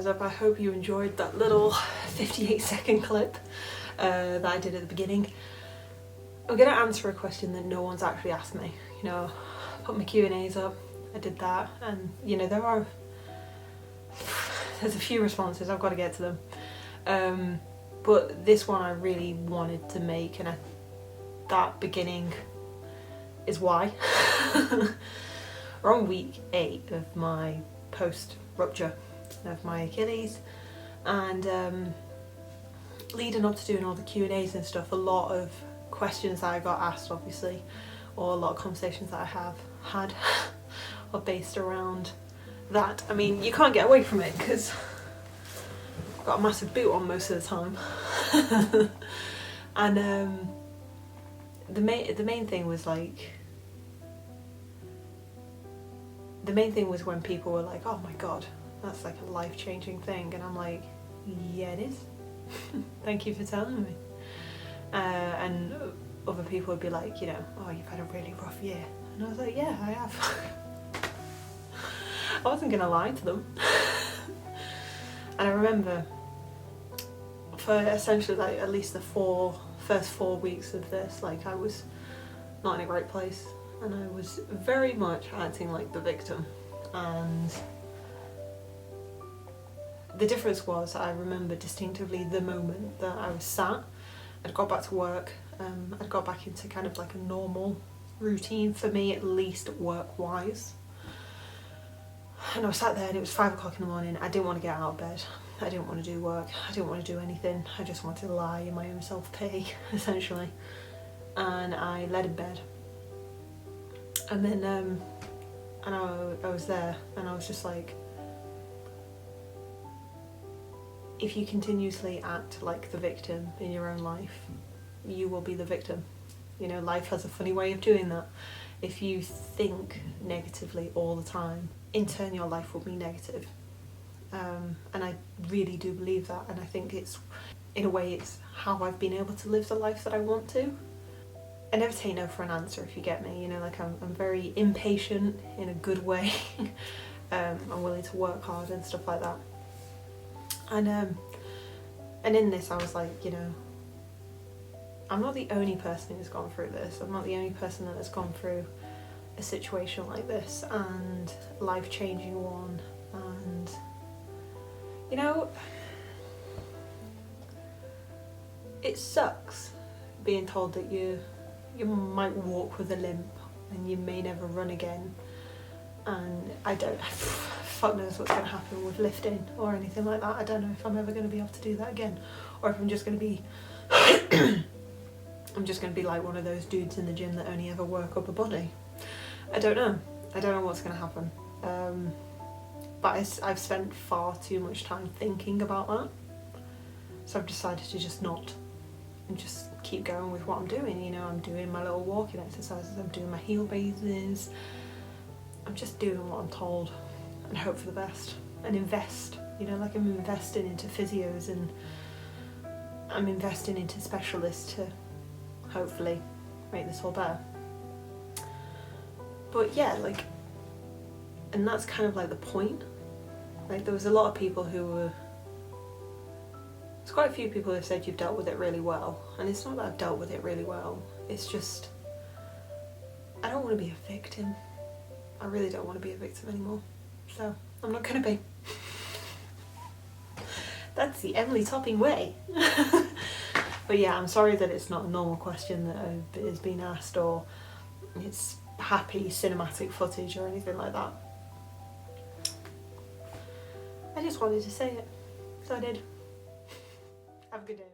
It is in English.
up. I hope you enjoyed that little 58-second clip that I did at the beginning. I'm going to answer a question that no one's actually asked me. You know, I put my Q&As up, I did that, and you know, there's a few responses, I've got to get to them. But this one I really wanted to make, and that beginning is why. We're on week 8 of my post-rupture of my Achilles, and leading up to doing all the Q&As and stuff, a lot of questions that I got asked, obviously, or a lot of conversations that I have had are based around that. I mean, you can't get away from it because I've got a massive boot on most of the time. And the main thing was like, the main thing was when people were like, oh my god, that's like a life-changing thing, and I'm like, yeah, it is. Thank you for telling me. And other people would be like, you know, oh, you've had a really rough year, and I was like, yeah, I have. I wasn't gonna lie to them. And I remember for essentially like at least the first four weeks of this, like I was not in a great place, and I was very much acting like the victim. And the difference was, I remember distinctively the moment that I was sat, I'd got back to work, I'd got back into kind of like a normal routine, for me at least, work-wise. And I was sat there and it was 5 o'clock in the morning. I didn't want to get out of bed. I didn't want to do work. I didn't want to do anything. I just wanted to lie in my own self-pity, essentially. And I laid in bed. And then, and I was there, and I was just like, if you continuously act like the victim in your own life, you will be the victim. You know, life has a funny way of doing that. If you think negatively all the time, in turn your life will be negative. And I really do believe that, and I think it's, in a way, it's how I've been able to live the life that I want to. I never take no for an answer, if you get me. You know, like I'm very impatient in a good way. I'm willing to work hard and stuff like that. And in this I was like, you know, I'm not the only person who's gone through this. I'm not the only person that has gone through a situation like this, and life-changing one. And you know, it sucks being told that you might walk with a limp and you may never run again, and I don't, fuck knows what's going to happen with lifting or anything like that. I don't know if I'm ever going to be able to do that again, or if I'm just going to be I'm just going to be like one of those dudes in the gym that only ever work up a body. I don't know what's going to happen. But I've spent far too much time thinking about that, so I've decided to just not, and just keep going with what I'm doing. You know, I'm doing my little walking exercises, I'm doing my heel raises, I'm just doing what I'm told, and hope for the best, and invest. You know, like I'm investing into physios, and I'm investing into specialists to hopefully make this all better. But yeah, like, and that's kind of like the point. Like, there was a lot of people who were, there's quite a few people who said you've dealt with it really well, and it's not that I've dealt with it really well, it's just, I don't want to be a victim. I really don't want to be a victim anymore, so I'm not gonna be. That's the Emily Topping way. But yeah, I'm sorry that it's not a normal question that is being asked, or it's happy cinematic footage or anything like that. I just wanted to say it, so I did. Have a good day.